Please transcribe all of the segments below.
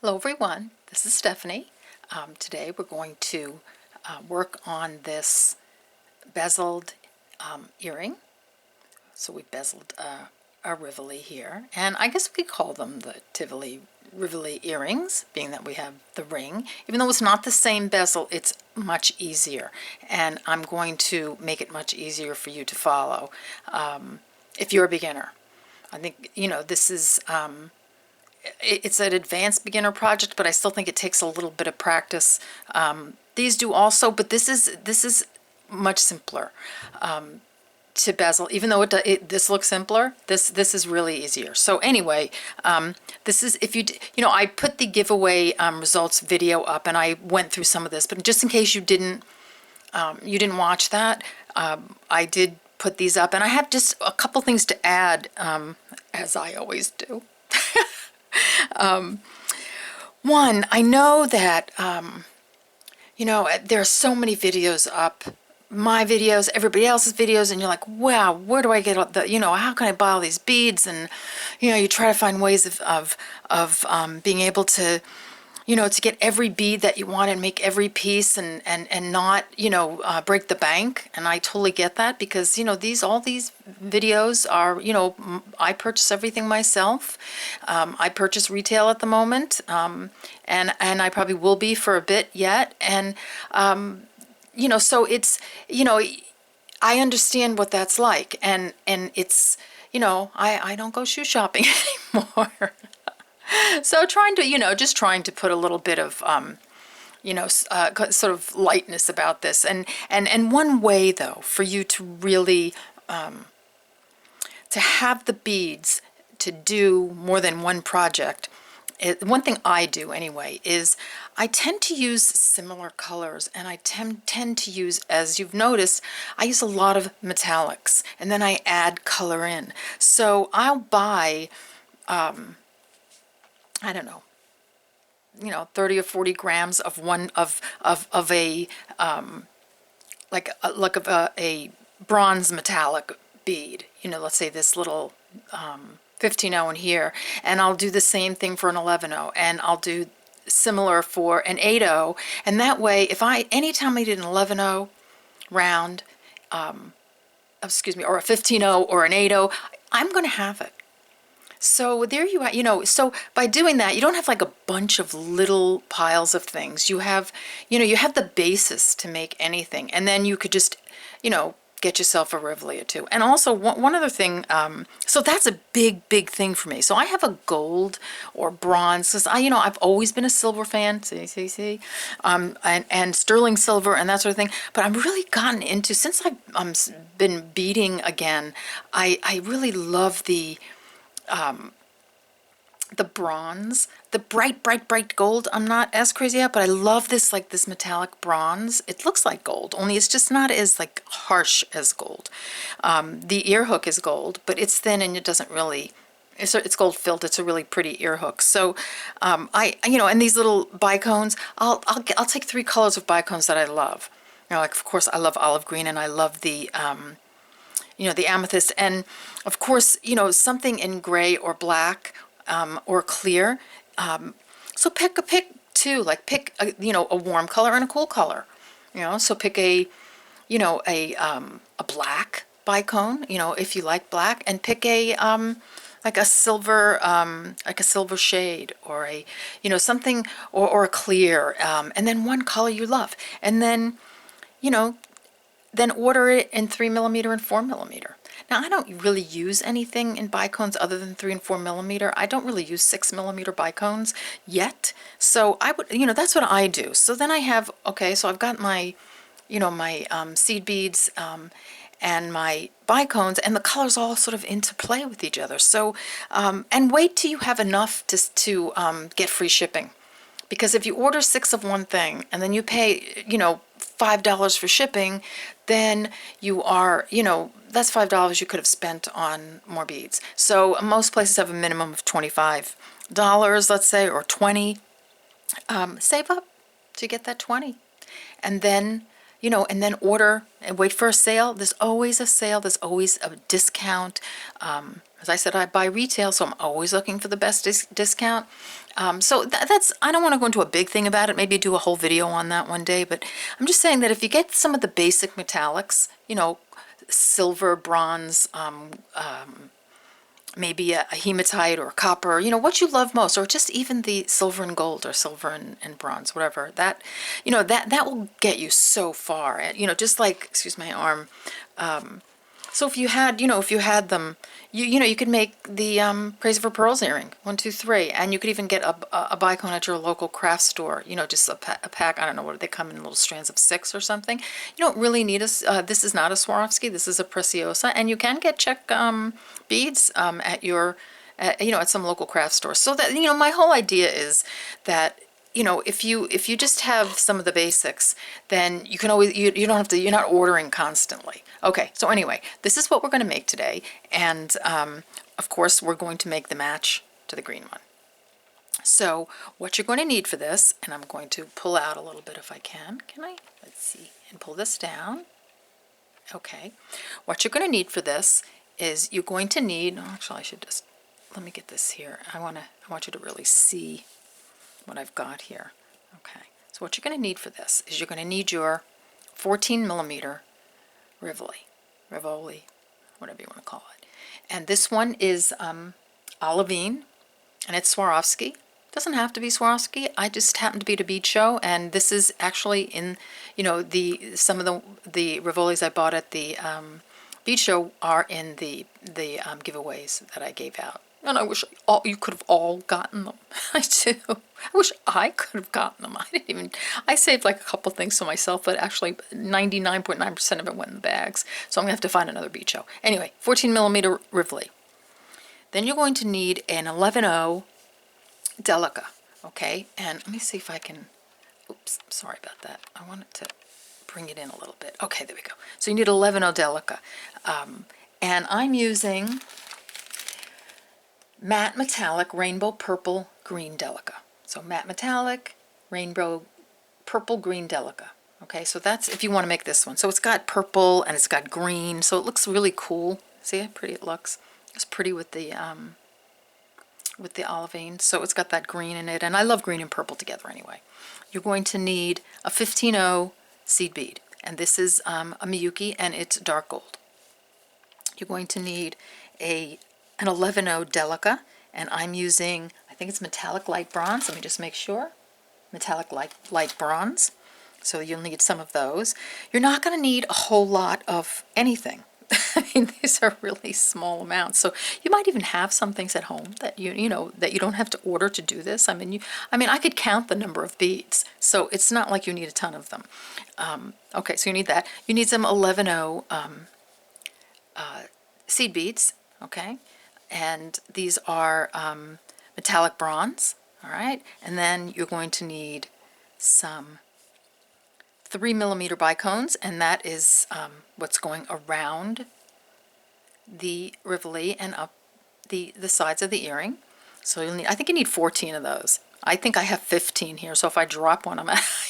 Hello everyone, this is Stephanie. Today we're going to work on this bezeled earring. So we bezeled a Rivoli here, and I guess we could call them the Tivoli Rivoli earrings, being that we have the ring. Even though it's not the same bezel, it's much easier, and I'm going to make it much easier for you to follow if you're a beginner. I think, this is it's an advanced beginner project, but I still think it takes a little bit of practice. These do also, but this is much simpler to bezel. Even though this looks simpler, this is really easier. So anyway, this is, if I put the giveaway results video up, and I went through some of this, but just in case you didn't watch that, I did put these up, and I have just a couple things to add, as I always do. One, I know that, there are so many videos up, my videos, everybody else's videos, and you're like, wow, where do I get all the, how can I buy all these beads? And, you try to find ways of being able to, to get every bead that you want and make every piece and not, break the bank. And I totally get that because, all these videos are, I purchase everything myself. I purchase retail at the moment, and I probably will be for a bit yet. And, so it's, I understand what that's like. And it's, I don't go shoe shopping anymore. So trying to, just trying to put a little bit of, sort of lightness about this. And one way, though, for you to really, to have the beads to do more than one project, one thing I do anyway is I tend to use similar colors, and I tend to use, as you've noticed, I use a lot of metallics, and then I add color in. So I'll buy, I don't know, 30 or 40 grams of one of a a bronze metallic bead. Let's say this little 15-0 in here, and I'll do the same thing for an 11-0, and I'll do similar for an 8-0, and that way, if anytime I did an 11-0 round, excuse me, or a 15-0 or an 8-0, I'm going to have it. So there you are, so by doing that, you don't have like a bunch of little piles of things. You have, you have the basis to make anything. And then you could just, get yourself a Rivoli or two. And also one other thing, so that's a big thing for me. So I have a gold or bronze, because I've always been a silver fan, see, and sterling silver and that sort of thing. But I've really gotten into, since I've been beading again, I really love the bronze, the bright gold. I'm not as crazy about, but I love this, like this metallic bronze. It looks like gold, only it's just not as like harsh as gold. The ear hook is gold, but it's thin and it doesn't really, it's gold filled. It's a really pretty ear hook. So and these little bicones, I'll take 3 colors of bicones that I love. Like of course I love olive green, and I love the the amethyst, and of course, something in gray or black, or clear. So pick two, like pick a warm color and a cool color. So pick a black bicone, if you like black, and pick a like a silver shade, or a something, or a clear, and then one color you love, and then then order it in 3mm and 4mm. Now, I don't really use anything in bicones other than 3 and 4mm. I don't really use 6mm bicones yet. So I would, that's what I do. So then I have, okay, so I've got my, my seed beads, and my bicones, and the colors all sort of interplay with each other. So, and wait till you have enough to get free shipping. Because if you order 6 of one thing and then you pay, $5 for shipping, then you are, that's $5 you could have spent on more beads. So most places have a minimum of $25, let's say, or 20. Save up to get that 20. And then, you know, and then order and wait for a sale. There's always a sale. There's always a discount. As I said, I buy retail, so I'm always looking for the best discount. So that's, I don't want to go into a big thing about it, maybe do a whole video on that one day, but I'm just saying that if you get some of the basic metallics, you know, silver, bronze, maybe a hematite or copper, you know, what you love most, or just even the silver and gold or silver and bronze, whatever, that, you know, that will get you so far. And, you know, just like, excuse my arm, so if you had, you know, if you had them, you know, you could make the Praise for Pearls earring, 1, 2, 3, and you could even get a Bicone at your local craft store, you know, just a pack, I don't know, what they come in little strands of 6 or something. You don't really need this is not a Swarovski, this is a Preciosa, and you can get Czech beads at your, you know, at some local craft store. So that, you know, my whole idea is that, you know, if you just have some of the basics, then you can always, you don't have to, you're not ordering constantly. Okay, so anyway, this is what we're going to make today, and of course we're going to make the match to the green one. So what you're going to need for this, and I'm going to pull out a little bit if I can. Can I? Let's see, and pull this down. Okay, what you're going to need for this is you're going to need, actually I should just, let me get this here. I want you to really see what I've got here. Okay, so what you're going to need for this is you're going to need your 14mm Rivoli, whatever you want to call it. And this one is Olivine, and it's Swarovski. It doesn't have to be Swarovski. I just happened to be at a bead show, and this is actually in, you know, some of the Rivolis I bought at the bead show are in the giveaways that I gave out. And I wish you could have all gotten them. I do. I wish I could have gotten them. I saved like a couple things for myself, but actually 99.9% of it went in the bags. So I'm going to have to find another bead show. Anyway, 14mm Rivoli. Then you're going to need an 11.0 Delica. Okay, and let me see if I can, oops, sorry about that. I wanted to bring it in a little bit. Okay, there we go. So you need 11.0 Delica. And I'm using matte metallic rainbow purple green Delica. So matte metallic rainbow purple green Delica. Okay, so that's if you want to make this one. So it's got purple and it's got green, so it looks really cool. See how pretty it looks? It's pretty with the olivine. So it's got that green in it, and I love green and purple together anyway. You're going to need a 15.0 seed bead, and this is a Miyuki, and it's dark gold. You're going to need an 11.0 Delica, and I'm using, I think it's metallic light bronze. Let me just make sure. Metallic light bronze. So you'll need some of those. You're not going to need a whole lot of anything. I mean, these are really small amounts. So you might even have some things at home that you know that you don't have to order to do this. I mean, I could count the number of beads, so it's not like you need a ton of them. Okay, so you need that. You need some 11.0 seed beads. Okay, and these are metallic bronze. All right, and then you're going to need some 3mm bicones, and that is what's going around the Rivoli and up the sides of the earring. So you'll need, I think you need 14 of those. I think I have 15 here, so if I drop one, I'm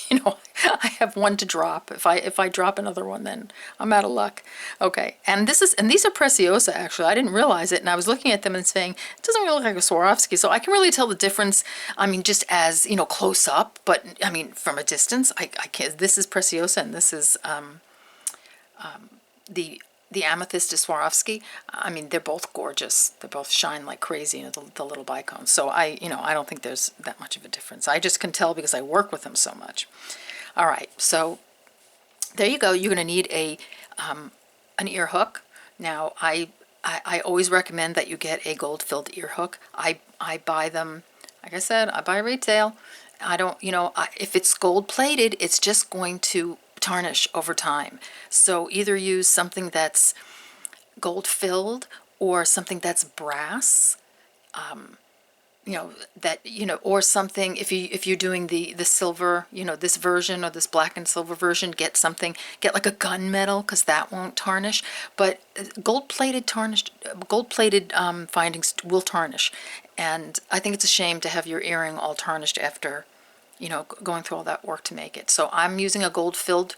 you know, I have one to drop. If I drop another one, then I'm out of luck. Okay, and these are Preciosa actually. I didn't realize it, and I was looking at them and saying it doesn't really look like a Swarovski, so I can really tell the difference. I mean, just as you know, close up, but I mean from a distance, I can't. This is Preciosa, and this is the Amethyst is Swarovski. I mean, they're both gorgeous. They both shine like crazy, you know, the little bicones. So I don't think there's that much of a difference. I just can tell because I work with them so much. All right, so there you go. You're going to need an ear hook. Now, I always recommend that you get a gold-filled ear hook. I buy them, like I said, I buy retail. I don't, if it's gold-plated, it's just going to tarnish over time. So either use something that's gold filled or something that's brass, or something, if you're doing the silver, this version or this black and silver version, get like a gunmetal, because that won't tarnish. But gold-plated findings will tarnish, and I think it's a shame to have your earring all tarnished after going through all that work to make it. So I'm using a gold-filled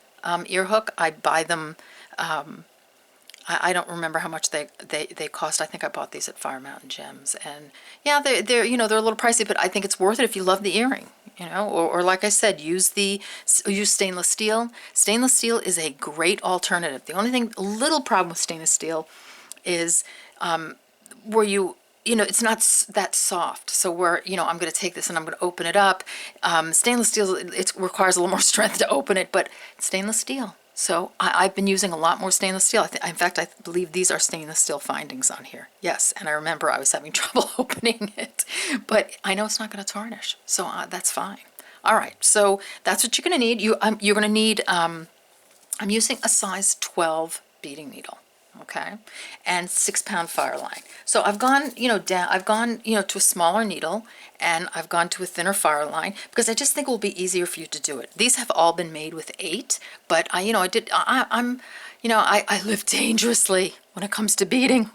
ear hook. I buy them, I don't remember how much they cost. I think I bought these at Fire Mountain Gems, and yeah, they're you know, they're a little pricey, but I think it's worth it if you love the earring, you know. Or like I said, use stainless steel. Stainless steel is a great alternative. The only thing, a little problem with stainless steel is where you know, it's not that soft. So where, you know, I'm going to take this and I'm going to open it up. Stainless steel, it requires a little more strength to open it, but it's stainless steel. So I've been using a lot more stainless steel. In fact, I believe these are stainless steel findings on here. Yes, and I remember I was having trouble opening it, but I know it's not going to tarnish, so that's fine. All right, so that's what you're going to need. You're going to need, I'm using a size 12 beading needle, okay, and 6-pound fireline. So I've gone, you know, to a smaller needle, and I've gone to a thinner fireline because I just think it will be easier for you to do it. These have all been made with 8, but you know, I live dangerously when it comes to beading.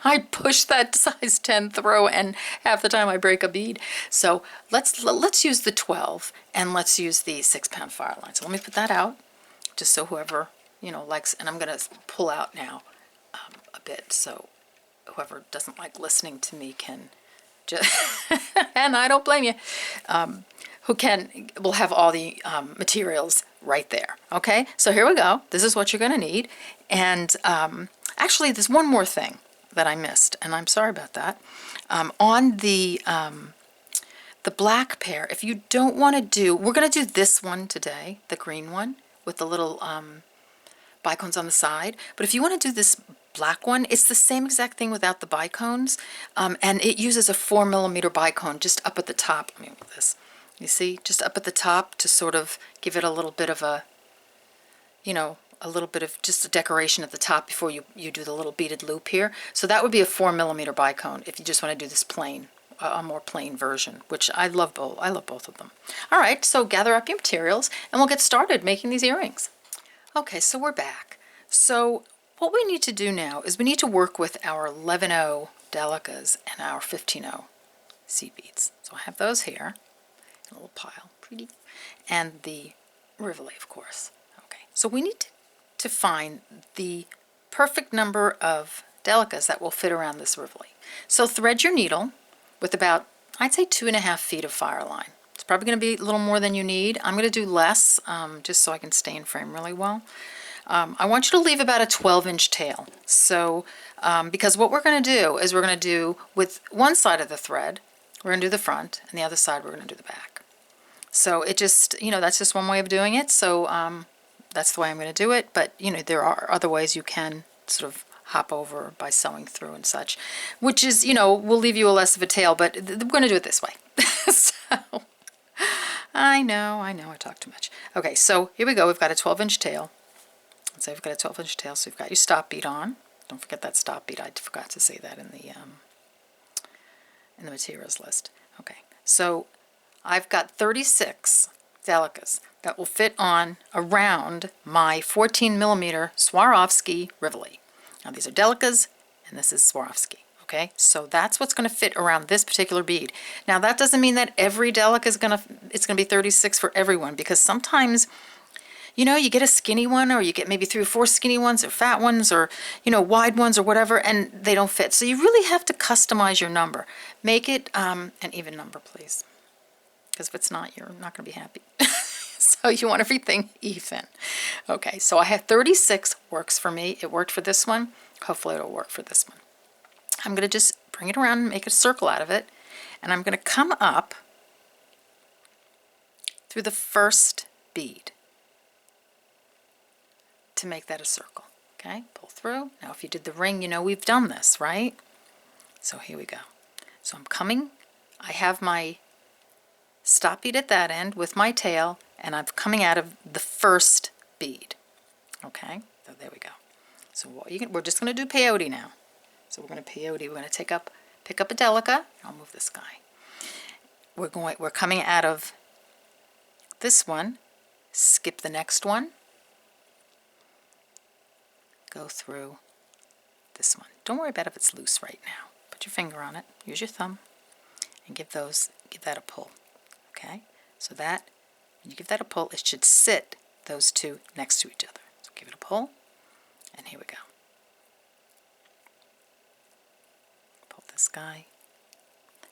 I push that size 10 throw, and half the time I break a bead. So let's use the 12, and let's use the 6-pound fireline. So let me put that out, just so whoever, you know, likes, and I'm going to pull out now a bit, so whoever doesn't like listening to me can just, and I don't blame you, will have all the materials right there. Okay, so here we go. This is what you're going to need. And actually, there's one more thing that I missed, and I'm sorry about that. On the black pair, if you don't want to do, we're going to do this one today, the green one with the little bicones on the side. But if you want to do this black one, it's the same exact thing without the bicones, and it uses a 4mm bicone just up at the top. Let me move this. You see, just up at the top to sort of give it a little bit of a, you know, a little bit of just a decoration at the top before you do the little beaded loop here. So that would be a 4mm bicone if you just want to do this plain, a more plain version, which I love both. I love both of them. All right, so gather up your materials and we'll get started making these earrings. Okay, so we're back. So what we need to do now is we need to work with our 11-0 Delicas and our 15-0 seed beads. So I have those here, in a little pile, pretty, and the Rivoli, of course. Okay, so we need to find the perfect number of Delicas that will fit around this Rivoli. So thread your needle with about, I'd say 2.5 feet of fireline. It's probably going to be a little more than you need. I'm going to do less, just so I can stay in frame really well. I want you to leave about a 12-inch tail. So, because what we're going to do is we're going to do with one side of the thread, we're going to do the front, and the other side we're going to do the back. So it just, you know, that's just one way of doing it. So that's the way I'm going to do it. But, you know, there are other ways you can sort of hop over by sewing through and such, which is, you know, we'll leave you a less of a tail, but we're going to do it this way. So, I know, I talk too much. Okay, so here we go. We've got a 12-inch tail. So we've got a 12-inch tail, so you've got your stop bead on. Don't forget that stop bead. I forgot to say that in the materials list. Okay, so I've got 36 Delicas that will fit on around my 14mm Swarovski Rivoli. Now these are Delicas, and this is Swarovski. Okay, so that's what's going to fit around this particular bead. Now that doesn't mean that every Delica is going to be 36 for everyone, because sometimes, you know, you get a skinny one, or you get maybe 3 or 4 skinny ones, or fat ones, or, you know, wide ones, or whatever, and they don't fit. So you really have to customize your number. Make it an even number, please, because if it's not, you're not going to be happy. So you want everything even. Okay, so I have 36 works for me. It worked for this one. Hopefully it'll work for this one. I'm going to just bring it around and make a circle out of it, and I'm going to come up through the first bead to make that a circle. Okay, pull through. Now if you did the ring, you know we've done this, right? So here we go. So I'm coming, I have my stop bead at that end with my tail, and I'm coming out of the first bead. Okay, so there we go. So we're just going to do peyote now. So we're going to peyote. We're going to pick up a Delica. I'll move this guy. We're coming out of this one. Skip the next one. Go through this one. Don't worry about if it's loose right now. Put your finger on it. Use your thumb, and give that a pull. Okay. So that when you give that a pull, it should sit those two next to each other. So give it a pull, and here we go. Pull this guy.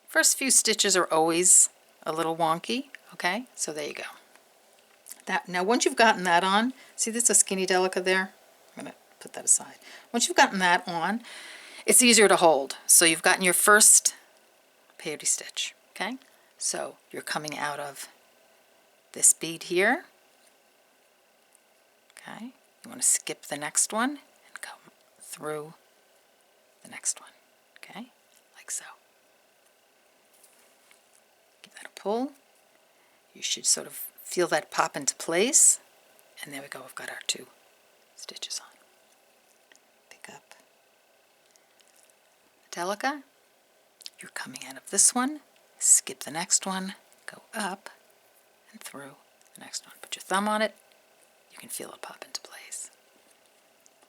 First few stitches are always a little wonky, okay? So there you go. Now once you've gotten that on, see there's a skinny Delica there? I'm going to put that aside. Once you've gotten that on, it's easier to hold. So you've gotten your first peyote stitch, okay? So you're coming out of this bead here, okay? You want to skip the next one and come through the next one, okay? Like so. Give that a pull. You should sort of feel that pop into place, and there we go. We've got our two stitches on. Pick up Delica. You're coming out of this one, skip the next one, go up and through the next one. Put your thumb on it, you can feel it pop into place.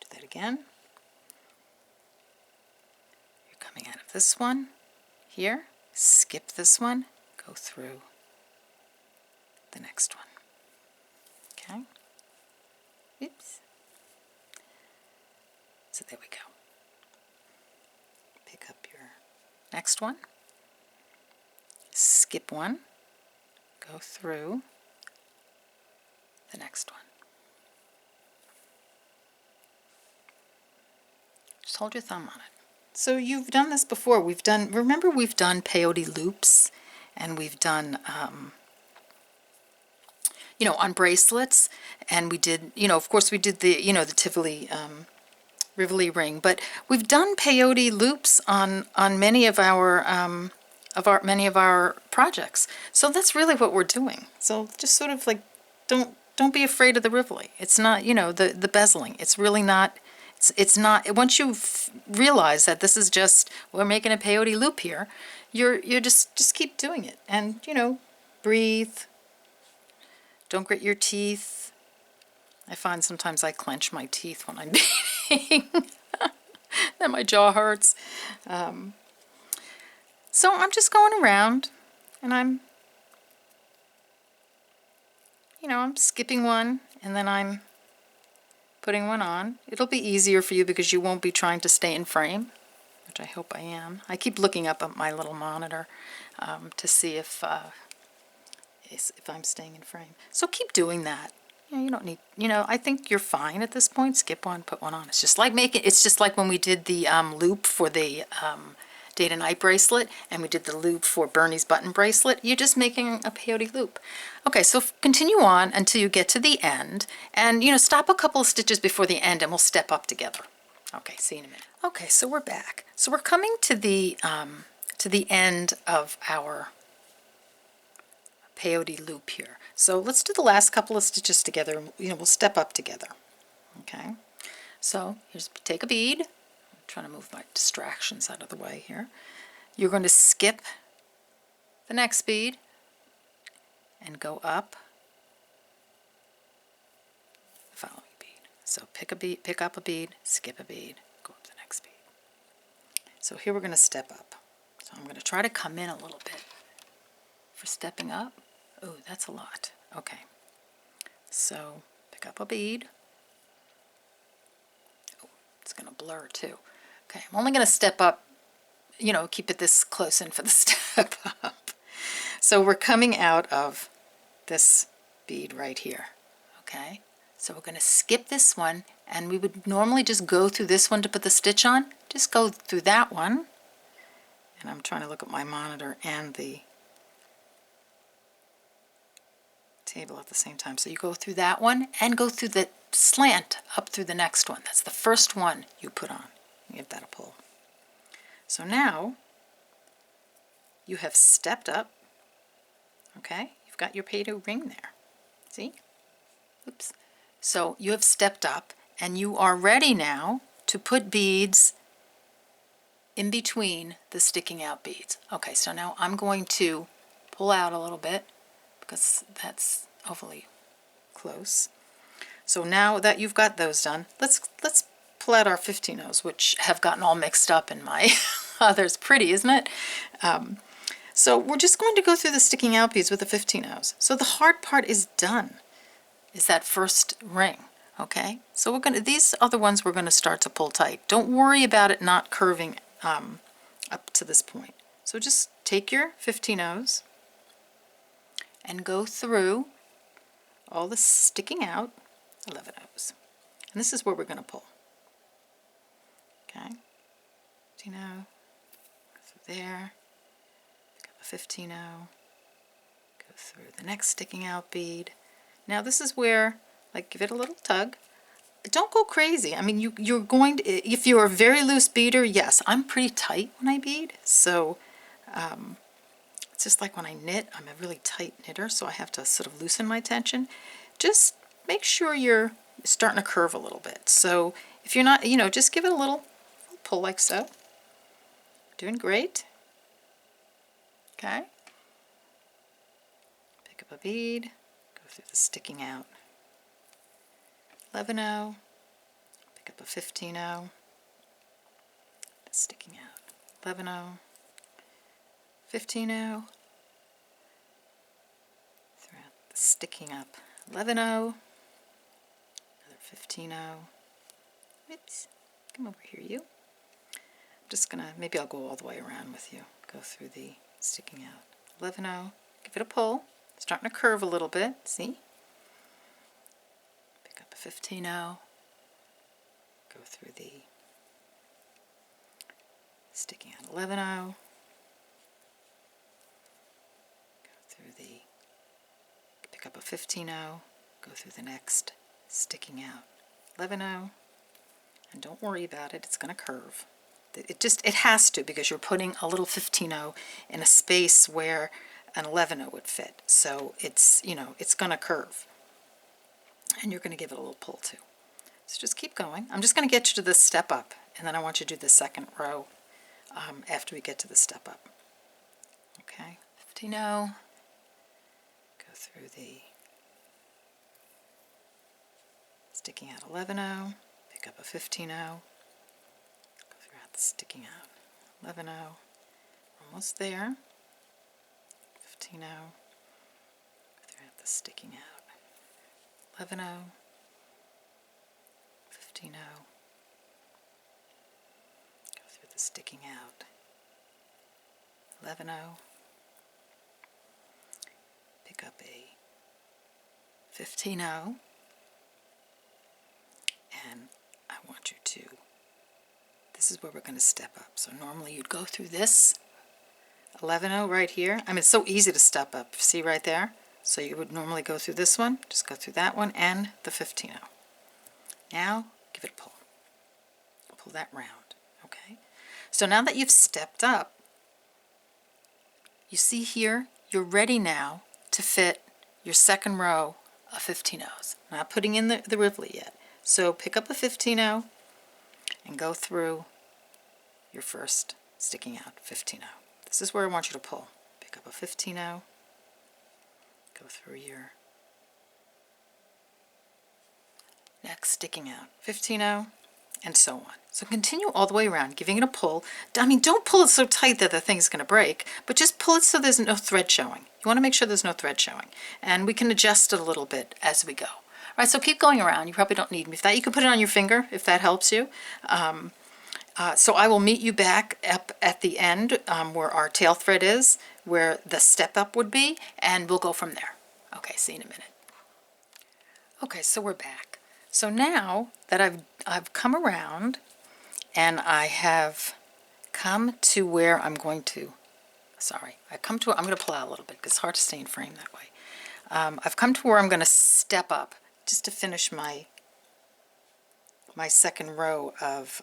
Do that again. You're coming out of this one here, skip this one, go through the next one. Okay? Oops. So there we go. Pick up your next one, skip one, go through the next one. Just hold your thumb on it. So you've done this before. Remember we've done peyote loops, and we've done you know, on bracelets, and we did, you know, of course we did the, you know, the Tivoli Rivoli ring, but we've done peyote loops on many of our projects. So that's really what we're doing. So just sort of like, don't be afraid of the Rivoli. It's not, you know, the bezeling. It's really not. It's not. Once you realize that this is just, we're making a peyote loop here, you're just keep doing it, and you know, breathe. Don't grit your teeth. I find sometimes I clench my teeth when I'm beading. Then my jaw hurts. So I'm just going around, and I'm skipping one, and then I'm putting one on. It'll be easier for you because you won't be trying to stay in frame, which I hope I am. I keep looking up at my little monitor to see if I'm staying in frame. So keep doing that. You know, you don't need, you know, I think you're fine at this point. Skip one, put one on. It's just like when we did the loop for the day to night bracelet, and we did the loop for Bernie's button bracelet. You're just making a peyote loop. Okay, so continue on until you get to the end, and you know, stop a couple of stitches before the end, and we'll step up together. Okay, see you in a minute. Okay, so we're back. So we're coming to the end of our peyote loop here. So let's do the last couple of stitches together, and you know, we'll step up together. Okay, so here's, take a bead. I'm trying to move my distractions out of the way here. You're going to skip the next bead and go up the following bead. So pick up a bead, skip a bead, go up the next bead. So here we're going to step up. So I'm going to try to come in a little bit for stepping up. Oh, that's a lot. Okay. So pick up a bead. Oh, it's going to blur too. Okay, I'm only going to step up, you know, keep it this close in for the step up. So we're coming out of this bead right here. Okay, so we're going to skip this one, and we would normally just go through this one to put the stitch on. Just go through that one. And I'm trying to look at my monitor and the table at the same time. So you go through that one and go through the slant up through the next one. That's the first one you put on. Give that a pull. So now you have stepped up. Okay, you've got your peyote ring there. See? Oops. So you have stepped up, and you are ready now to put beads in between the sticking out beads. Okay, so now I'm going to pull out a little bit because that's awfully close. So now that you've got those done, let's pull out our 15-ohs, which have gotten all mixed up in my others. Pretty, isn't it? So we're just going to go through the sticking out beads with the 15-ohs. So the hard part is done. is that first ring. Okay, so we're gonna, these other ones we're gonna start to pull tight. Don't worry about it not curving up to this point. So just take your 15 O's and go through all the sticking out 11 O's. And this is where we're gonna pull. Okay, 15 O, go through there, pick up a 15 O, go through the next sticking out bead. Now this is where, like, give it a little tug. Don't go crazy. I mean, you're going to, if you're a very loose beader, yes, I'm pretty tight when I bead. So it's just like when I knit, I'm a really tight knitter, so I have to sort of loosen my tension. Just make sure you're starting to curve a little bit. So if you're not, just give it a little pull like so. Doing great. Okay. Pick up a bead, go through the sticking out 11 O, pick up a 15 O, sticking out 11 O, 15 O, throughout the sticking up 11 O, another 15 O. Oops, come over here, you. I'm just gonna, maybe I'll go all the way around with you. Go through the sticking out 11 O, give it a pull, starting to curve a little bit, see? 15 O, go through the sticking out 11 O, go through the, pick up a 15 O, go through the next sticking out 11 O, and don't worry about it, it's going to curve. It has to, because you're putting a little 15 O in a space where an 11 O would fit. So it's, it's going to curve. And you're going to give it a little pull too. So just keep going. I'm just going to get you to this step up, and then I want you to do the second row after we get to the step up. Okay, 15 O, go through the sticking out 11 O, pick up a 15 O, go throughout the sticking out 11 O, almost there, 15 O, go throughout the sticking out 11 O, 15 O, go through the sticking out 11 O, pick up a 15 O, and I want you to, this is where we're going to step up. So normally you'd go through this 11 O right here. I mean, it's so easy to step up, see right there? So you would normally go through this one, just go through that one and the 15 O. Now, give it a pull. Pull that round, okay? So now that you've stepped up, you see here, you're ready now to fit your second row of 15 O's. Not putting in the Rivoli yet. So pick up a 15 O and go through your first sticking out 15 O. This is where I want you to pull. Pick up a 15 O. Go through your next sticking out 15 O, and so on. So continue all the way around, giving it a pull. I mean, don't pull it so tight that the thing's going to break, but just pull it so there's no thread showing. You want to make sure there's no thread showing, and we can adjust it a little bit as we go. All right, so keep going around. You probably don't need me for that. You can put it on your finger if that helps you. So I will meet you back up at the end where our tail thread is, where the step up would be, and we'll go from there. Okay, see you in a minute. Okay, so we're back. So now that I've come around and I have come to where I'm going to, I'm going to pull out a little bit because it's hard to stay in frame that way. I've come to where I'm going to step up just to finish my second row of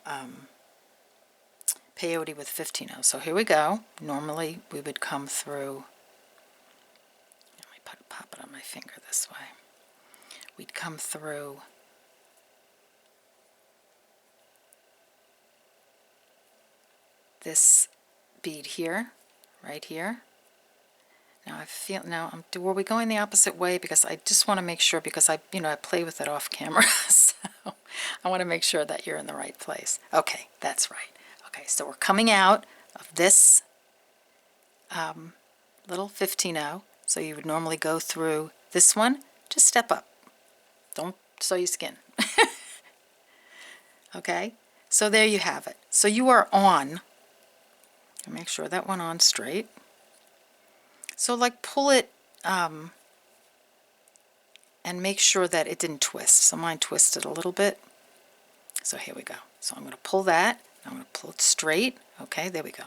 peyote with 15 O's. So here we go. Normally we would come through, let me pop it on my finger this way. We'd come through this bead here, right here. Now I feel, were we going the opposite way? Because I just want to make sure, because I play with it off camera, so I want to make sure that you're in the right place. Okay, that's right. Okay, so we're coming out of this little 15 O. So you would normally go through this one, just step up. Don't sew your skin. Okay, so there you have it. So you are on, make sure that went on straight. So like pull it and make sure that it didn't twist. So mine twisted a little bit. So here we go. So I'm going to pull that. I'm going to pull it straight. Okay, there we go.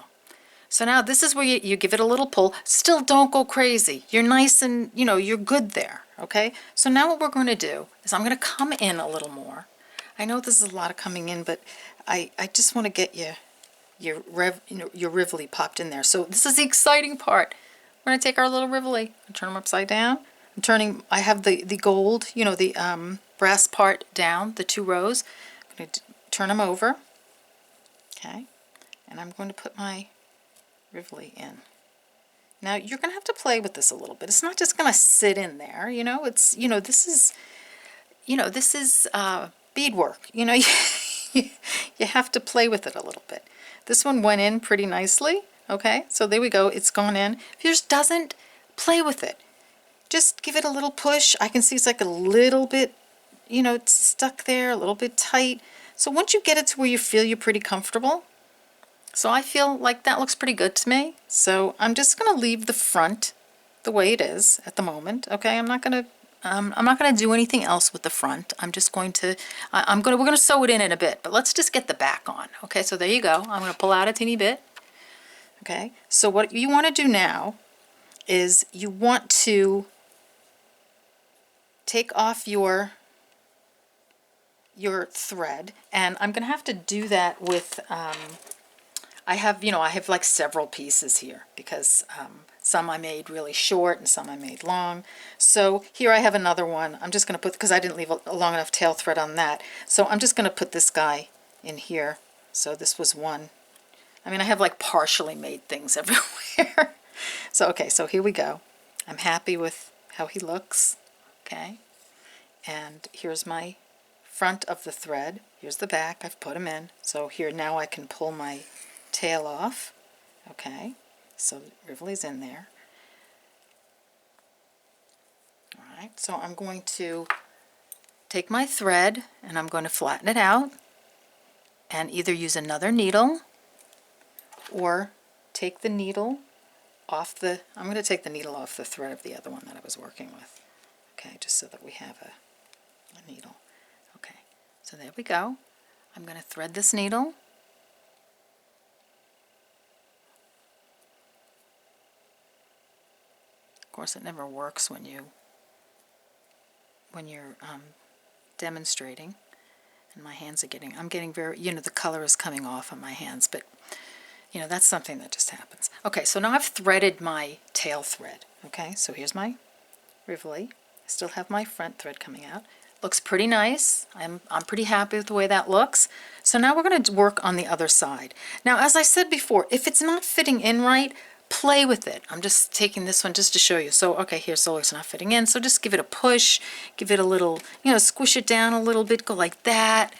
So now this is where you give it a little pull. Still don't go crazy. You're nice and, you know, you're good there. Okay, so now what we're going to do is I'm going to come in a little more. I know this is a lot of coming in, but I just want to get your Rivoli popped in there. So this is the exciting part. We're going to take our little Rivoli and turn them upside down. I have the gold, you know, the brass part down, the 2 rows. I'm going to turn them over. Okay, and I'm going to put my Rivoli in. Now you're going to have to play with this a little bit. It's not just going to sit in there, you know. It's, you know, this is beadwork. You know, you have to play with it a little bit. This one went in pretty nicely. Okay, so there we go. It's gone in. If yours doesn't, play with it. Just give it a little push. I can see it's like a little bit, you know, it's stuck there, a little bit tight. So once you get it to where you feel you're pretty comfortable, so I feel like that looks pretty good to me. So I'm just going to leave the front the way it is at the moment. Okay, I'm not going to do anything else with the front. I'm just going to, we're going to sew it in a bit, but let's just get the back on. Okay, so there you go. I'm going to pull out a teeny bit. Okay, so what you want to do now is you want to take off your thread, and I'm going to have to do that with, I have like several pieces here because some I made really short and some I made long. So here I have another one. I'm just going to put, because I didn't leave a long enough tail thread on that, so I'm just going to put this guy in here. So this was one. I mean, I have like partially made things everywhere. So okay, so here we go. I'm happy with how he looks. Okay, and here's my front of the thread. Here's the back. I've put him in. So here now I can pull my tail off. Okay, so Rivoli's in there. All right, so I'm going to take my thread and I'm going to flatten it out and either use another needle or take the needle off the, I'm going to take the needle off the thread of the other one that I was working with. Okay, just so that we have a needle. Okay, so there we go. I'm going to thread this needle. Of course, it never works when you're demonstrating. And my hands are I'm getting very, you know, the color is coming off on my hands, but you know, that's something that just happens. Okay, so now I've threaded my tail thread. Okay, so here's my Rivoli. I still have my front thread coming out. Looks pretty nice. I'm pretty happy with the way that looks. So now we're going to work on the other side. Now, as I said before, if it's not fitting in right, play with it. I'm just taking this one just to show you. So, okay, here, so it's not fitting in. So just give it a push, give it a little, you know, squish it down a little bit, go like that.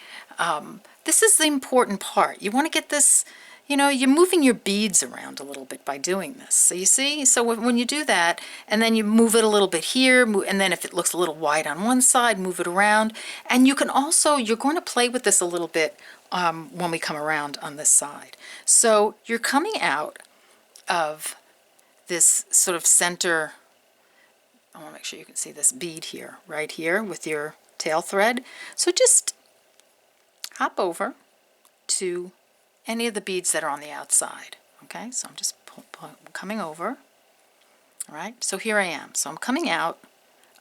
This is the important part. You want to get this, you know, you're moving your beads around a little bit by doing this. So you see, so when you do that, and then you move it a little bit here, and then if it looks a little wide on one side, move it around. And you can also, you're going to play with this a little bit when we come around on this side. So you're coming out of this sort of center, I want to make sure you can see this bead here, right here with your tail thread. So just hop over to any of the beads that are on the outside. Okay, so I'm just coming over. All right, so here I am. So I'm coming out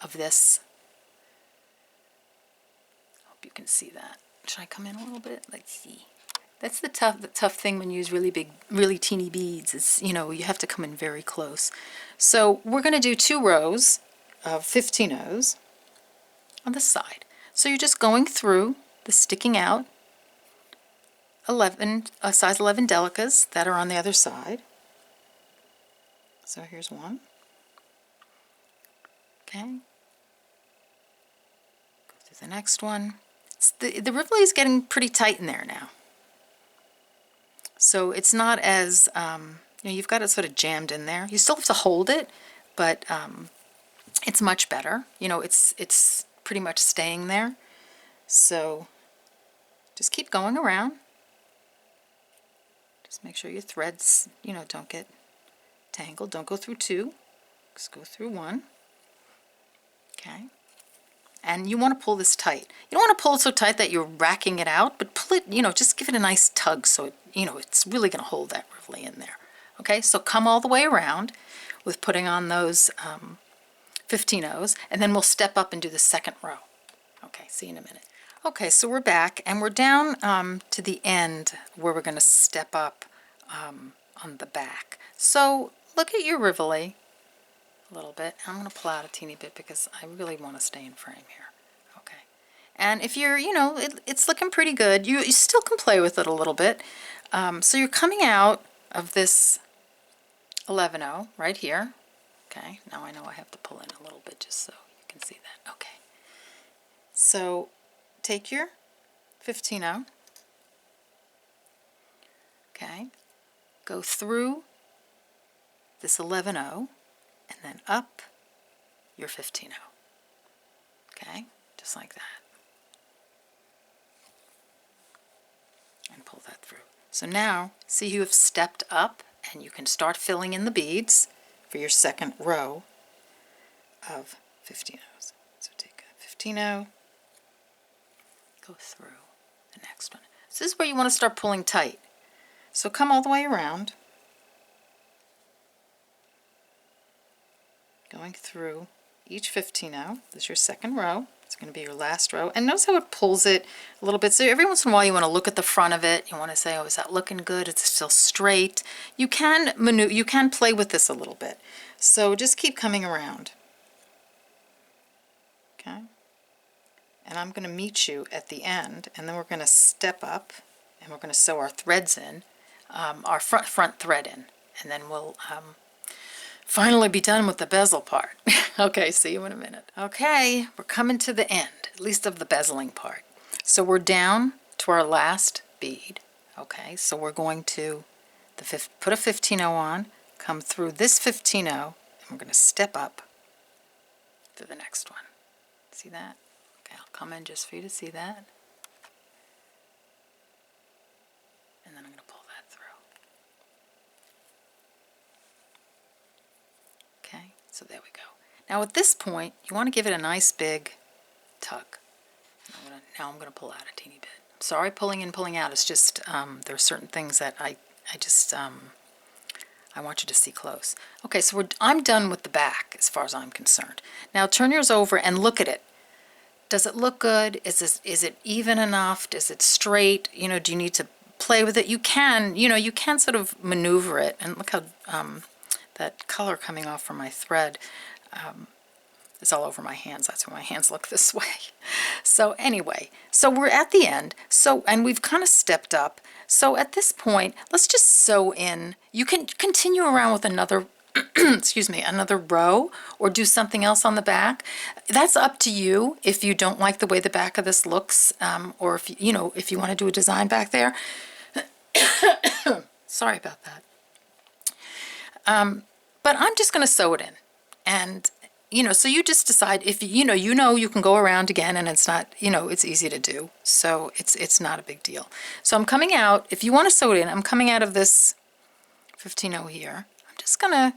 of this. Hope you can see that. Should I come in a little bit? Let's see. That's the tough thing when you use really big, really teeny beads. Is, you know, you have to come in very close. So we're going to do 2 rows of 15 O's on this side. So you're just going through the sticking out 11, size 11 Delicas that are on the other side. So here's one. Okay. Go through the next one. The Rivoli is getting pretty tight in there now. So it's not as, you know, you've got it sort of jammed in there. You still have to hold it, but it's much better. You know, it's pretty much staying there. So just keep going around. Just make sure your threads, don't get tangled. Don't go through two. Just go through one. Okay. And you want to pull this tight. You don't want to pull it so tight that you're racking it out, but pull it, just give it a nice tug so it, it's really going to hold that Rivoli in there. Okay, so come all the way around with putting on those 15-0s, and then we'll step up and do the second row. Okay, see you in a minute. Okay, so we're back, and we're down to the end where we're going to step up on the back. So look at your Rivoli a little bit. I'm going to pull out a teeny bit because I really want to stay in frame here. Okay, and if you're, it's looking pretty good. You still can play with it a little bit. So you're coming out of this 11-0 right here. Okay, now I know I have to pull in a little bit just so you can see that. Okay, so take your 15-0. Okay, go through this 11-0 and then up your 15-0. Okay, just like that. And pull that through. So now, see, you have stepped up and you can start filling in the beads for your second row of 15-0s. So take a 15-0, go through the next one. So this is where you want to start pulling tight. So come all the way around, going through each 15-0. This is your second row. It's going to be your last row. And notice how it pulls it a little bit. So every once in a while you want to look at the front of it. You want to say, oh, is that looking good? It's still straight. You can play with this a little bit. So just keep coming around. Okay. And I'm going to meet you at the end, and then we're going to step up and we're going to sew our threads in, our front thread in, and then we'll finally be done with the bezel part. Okay, see you in a minute. Okay, we're coming to the end, at least of the bezeling part. So we're down to our last bead. Okay, so we're going to put a 15-0 on, come through this 15-0, and we're going to step up to the next one. See that? Okay, I'll come in just for you to see that. And then I'm going to pull that through. Okay, so there we go. Now at this point, you want to give it a nice big tug. Now I'm going to pull out a teeny bit. Sorry, pulling in, pulling out. It's just there are certain things that I want you to see close. Okay, so I'm done with the back as far as I'm concerned. Now turn yours over and look at it. Does it look good? Is it even enough? Is it straight? Do you need to play with it? You can sort of maneuver it. And look how that color coming off from my thread is all over my hands. That's why my hands look this way. So anyway, so we're at the end. And we've kind of stepped up. So at this point, let's just sew in. You can continue around with another excuse me, another row, or do something else on the back. That's up to you if you don't like the way the back of this looks, or if you want to do a design back there. Sorry about that. But I'm just going to sew it in, and so you just decide if you can go around again, and it's not, it's easy to do, so it's not a big deal. So I'm coming out. If you want to sew it in, I'm coming out of this 15-0 here. I'm just gonna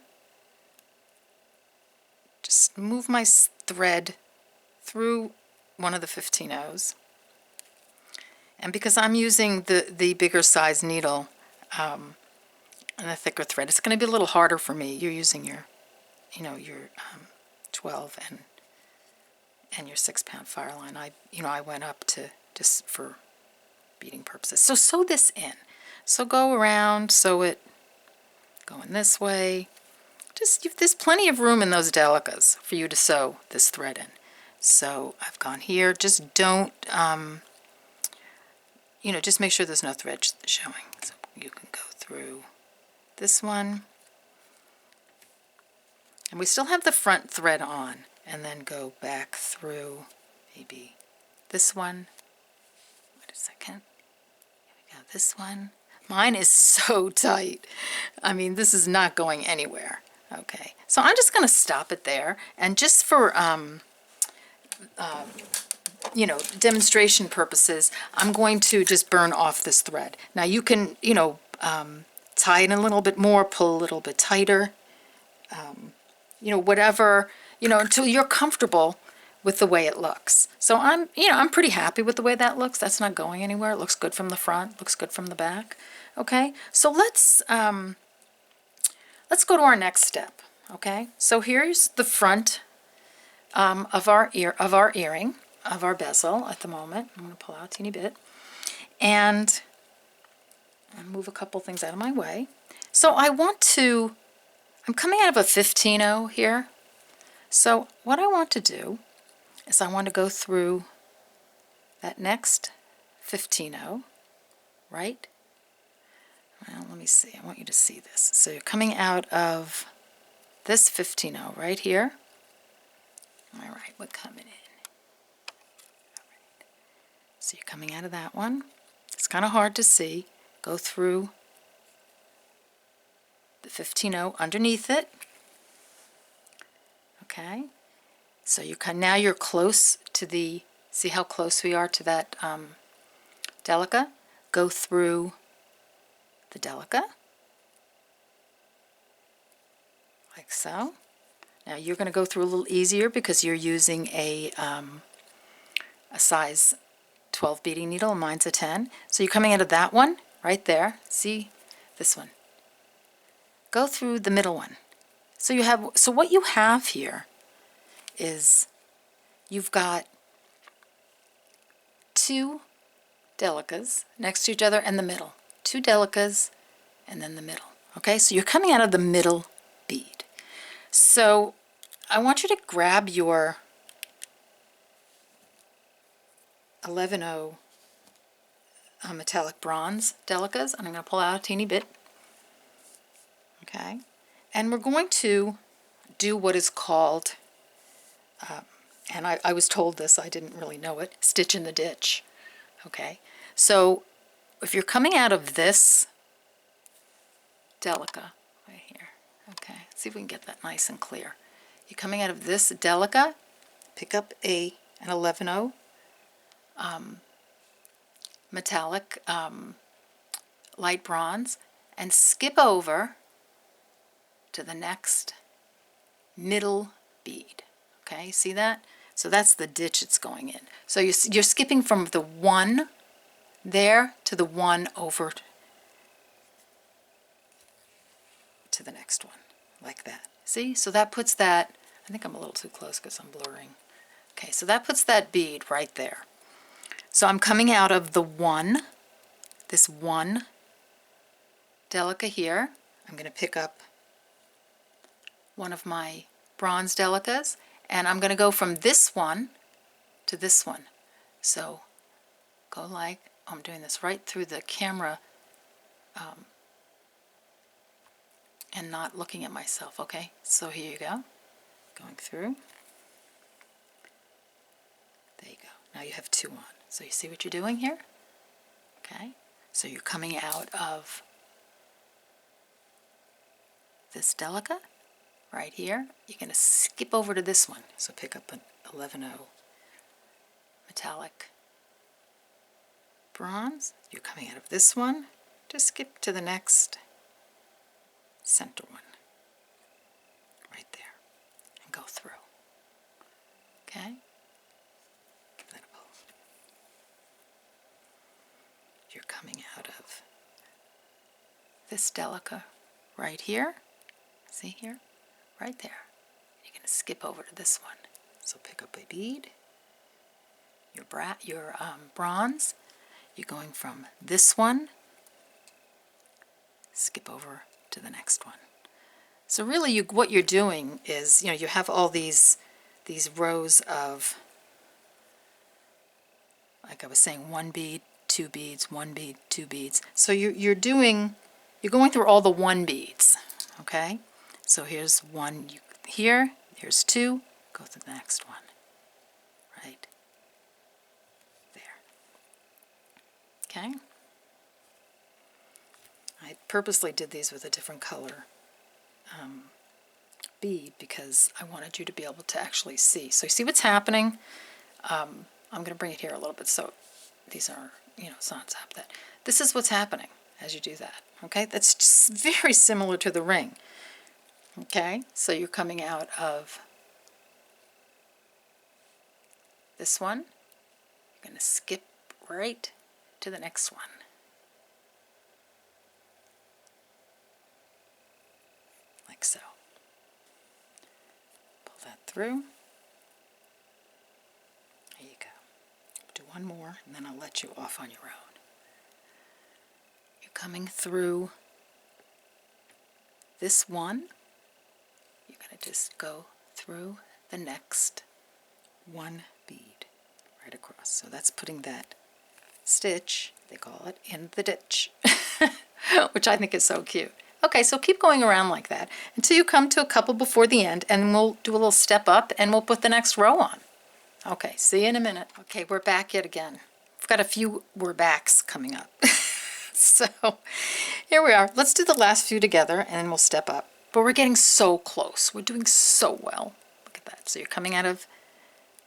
move my thread through one of the 15-0s, and because I'm using the bigger size needle and the thicker thread, it's going to be a little harder for me. You're using your 12 and your 6-pound fireline. I went up to just for beading purposes. So sew this in. So go around, sew it, going this way. There's plenty of room in those Delicas for you to sew this thread in. So I've gone here. Just don't, just make sure there's no thread showing. So you can go through this one. And we still have the front thread on. And then go back through maybe this one. Wait a second. Here we go, this one. Mine is so tight. I mean, this is not going anywhere. Okay, so I'm just going to stop it there, and just for you know, demonstration purposes, I'm going to just burn off this thread. Now you can, you know, tie it in a little bit more, pull a little bit tighter, you know, whatever, you know, until you're comfortable with the way it looks. So I'm, you know, I'm pretty happy with the way that looks. That's not going anywhere. It looks good from the front, looks good from the back. Okay, so let's go to our next step. Okay, so here's the front of our earring, of our bezel at the moment. I'm going to pull out a teeny bit and move a couple things out of my way. So I'm coming out of a 15-0 here. So what I want to do is I want to go through that next 15-0, right? Well, let me see. I want you to see this. So you're coming out of this 15-0 right here. All right, we're coming in. All right. So you're coming out of that one. It's kind of hard to see. Go through the 15-0 underneath it. Okay. So now you're close to the, see how close we are to that Delica? Go through the Delica, like so. Now you're going to go through a little easier because you're using a size 12 beading needle, and mine's a 10. So you're coming out of that one, right there. See this one. Go through the middle one. So what you have here is you've got two Delicas next to each other and the middle. Two Delicas and then the middle. Okay, so you're coming out of the middle bead. So I want you to grab your 11-0 metallic bronze Delicas, and I'm going to pull out a teeny bit. Okay, and we're going to do what is called, and I was told this, I didn't really know it, stitch in the ditch. Okay, so if you're coming out of this Delica right here, okay, let's see if we can get that nice and clear. You're coming out of this Delica, pick up an 11-0 metallic light bronze and skip over to the next middle bead. Okay, see that? So that's the ditch it's going in. So you're skipping from the one there to the one over to the next one, like that. See? So that puts that, I think I'm a little too close because I'm blurring. Okay, so that puts that bead right there. So I'm coming out of the one, this one Delica here. I'm going to pick up one of my bronze Delicas, and I'm going to go from this one to this one. So go like, I'm doing this right through the camera and not looking at myself, okay? So here you go, going through. There you go. Now you have two on. So you see what you're doing here? Okay, so you're coming out of this Delica right here. You're going to skip over to this one. So pick up an 11-0 metallic bronze. You're coming out of this one. Just skip to the next center one. Right there. And go through. Okay? Give that a pull. You're coming out of this Delica right here. See here? Right there. You're going to skip over to this one. So pick up a bead, your bronze. You're going from this one, skip over to the next one. So really what you're doing is, you know, you have all these rows of, like I was saying, one bead, two beads, one bead, two beads. So you're going through all the one beads, okay? So here's one here, here's two, go to the next one, right there. Okay? I purposely did these with a different color bead because I wanted you to be able to actually see. So you see what's happening? I'm going to bring it here a little bit so these are, it's not zap that. This is what's happening as you do that, okay? That's just very similar to the ring, okay? So you're coming out of this one. You're going to skip right to the next one. Like so. Pull that through. There you go. Do one more, and then I'll let you off on your own. You're coming through this one. You're going to just go through the next one bead right across. So that's putting that stitch, they call it, in the ditch, which I think is so cute. Okay, so keep going around like that until you come to a couple before the end, and we'll do a little step up and we'll put the next row on. Okay, see you in a minute. Okay, we're back yet again. We've got a few we're backs coming up. So here we are. Let's do the last few together and then we'll step up. But we're getting so close. We're doing so well. Look at that. So you're coming out of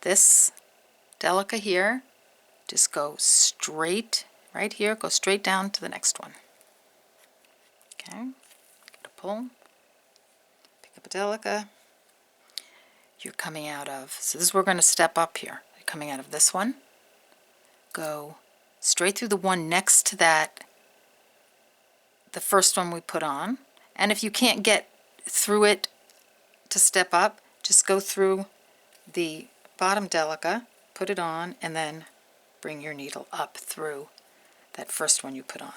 this Delica here. Just go straight right here. Go straight down to the next one. Okay. Get a pull. Pick up a Delica. You're coming out of, so this is where we're going to step up here. You're coming out of this one. Go straight through the one next to that, the first one we put on. And if you can't get through it to step up, just go through the bottom Delica, put it on, and then bring your needle up through that first one you put on.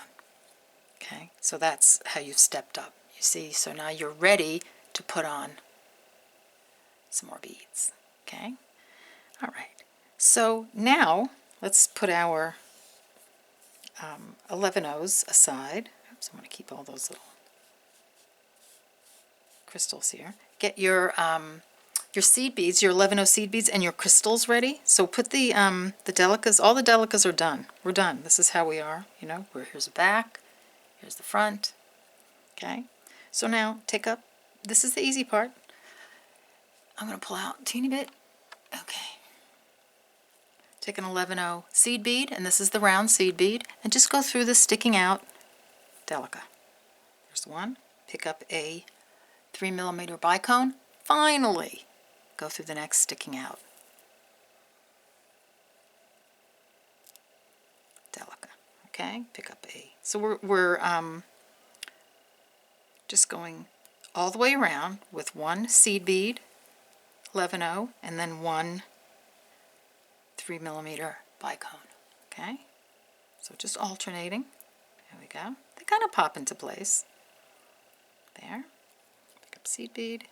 Okay, so that's how you've stepped up. You see, so now you're ready to put on some more beads. Okay, all right. So now let's put our 11-O's aside. Oops, I want to keep all those little crystals here. Get your seed beads, your 11-O seed beads, and your crystals ready. So put the Delicas. All the Delicas are done. We're done. This is how we are. Here's the back. Here's the front. Okay. So now take up. This is the easy part. I'm going to pull out a teeny bit. Okay. Take an 11-O seed bead, and this is the round seed bead, and just go through the sticking out Delica. There's one. Pick up a 3mm bicone. Finally, go through the next sticking out Delica. Okay, pick up a. So we're just going all the way around with one seed bead, 11-O, and then one 3mm bicone. Okay, so just alternating. There we go. They kind of pop into place. There. Pick up seed bead.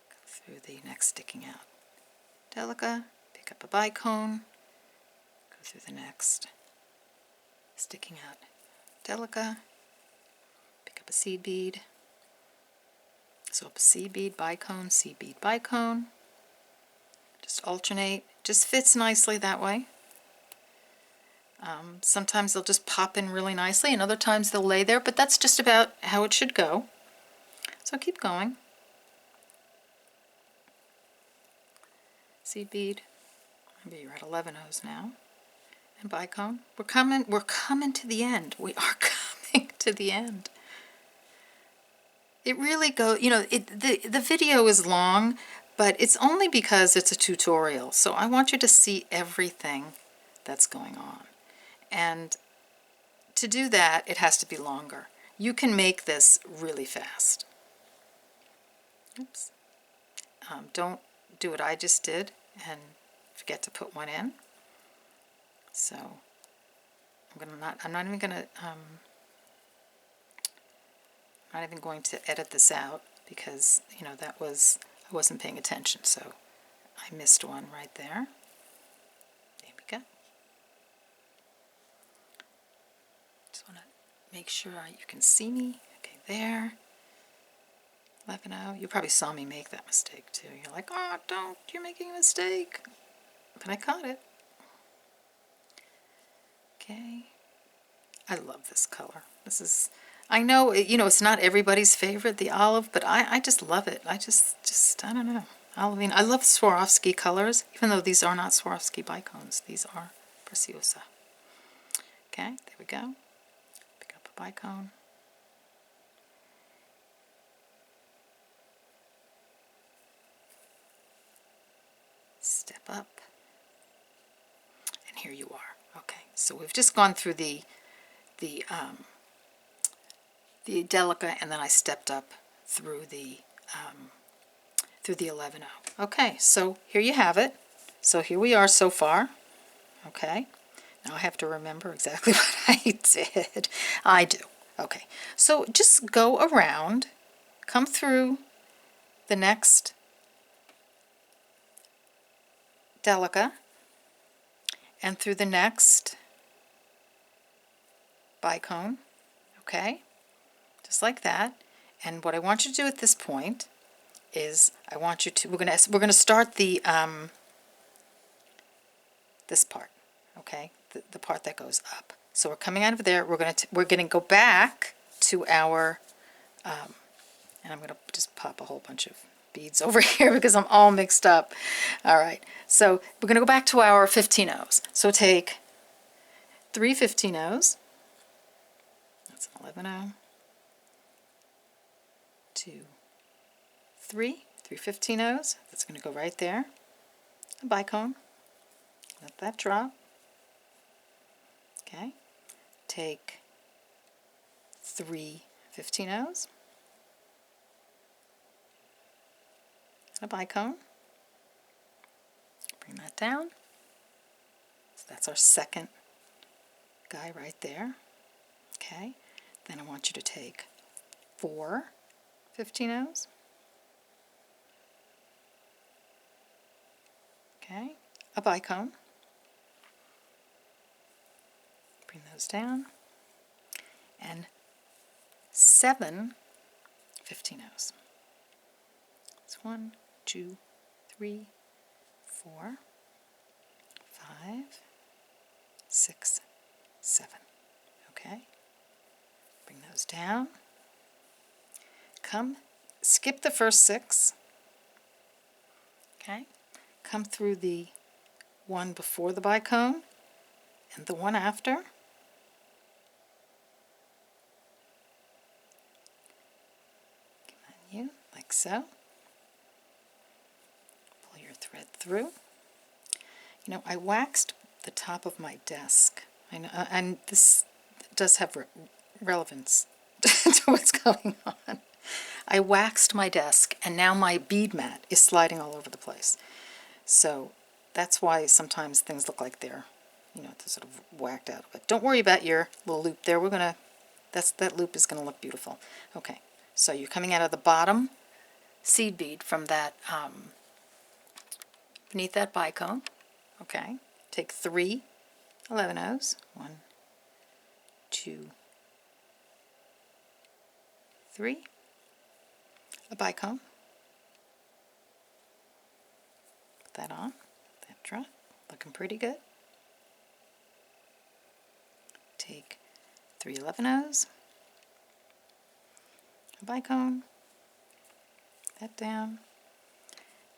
Go through the next sticking out Delica. Pick up a bicone. Go through the next sticking out Delica. Pick up a seed bead. So a seed bead, bicone, seed bead, bicone. Just alternate. Just fits nicely that way. Sometimes they'll just pop in really nicely, and other times they'll lay there, but that's just about how it should go. So keep going. Seed bead. Maybe you're at 11-O's now. And bicone. We're coming to the end. We are coming to the end. It really goes, the video is long, but it's only because it's a tutorial. So I want you to see everything that's going on. And to do that, it has to be longer. You can make this really fast. Oops. Don't do what I just did and forget to put one in. So I'm not even going to edit this out because I wasn't paying attention, so I missed one right there. There we go. Just want to make sure you can see me. Okay, there. 11-O. You probably saw me make that mistake too. You're like, oh, don't! You're making a mistake. But I caught it. Okay. I love this color. I know, it's not everybody's favorite, the olive, but I just love it. I don't know. Olivine. I love Swarovski colors, even though these are not Swarovski Bicones. These are Preciosa. Okay, there we go. Pick up a Bicone. Step up. And here you are. Okay, so we've just gone through the Delica, and then I stepped up through the 11-0. Okay, so here you have it. So here we are so far. Okay, now I have to remember exactly what I did. I do. Okay, so just go around, come through the next Delica, and through the next Bicone. Okay, just like that. And what I want you to do at this point is I want you to, we're gonna start the this part, okay, the part that goes up. So we're coming out of there. We're gonna go back to our and I'm gonna just pop a whole bunch of beads over here because I'm all mixed up. All right, so we're gonna go back to our 15-ohs. So take 3 15-ohs. That's an 11-oh. 2, 3 15-ohs. That's going to go right there. A Bicone. Let that drop. Okay. Take 3 15-ohs. And a Bicone. Bring that down. So that's our second guy right there. Okay. Then I want you to take 4 15-ohs. Okay, a Bicone. Bring those down. And 7 15-ohs. It's 1, 2, 3, 4, 5, 6, 7. Okay, bring those down. Come, skip the first 6. Okay, come through the one before the Bicone and the one after. Come on you, like so. Pull your thread through. You know, I waxed the top of my desk. I know, and this does have relevance to what's going on. I waxed my desk, and now my bead mat is sliding all over the place. So that's why sometimes things look like they're, sort of whacked out. But don't worry about your little loop there. That loop is gonna look beautiful. Okay, so you're coming out of the bottom seed bead from that beneath that Bicone. Okay, take 3 11-ohs. 1, 2, 3. A Bicone. Put that on. That drop. Looking pretty good. Take 3 11-ohs. A Bicone. That down.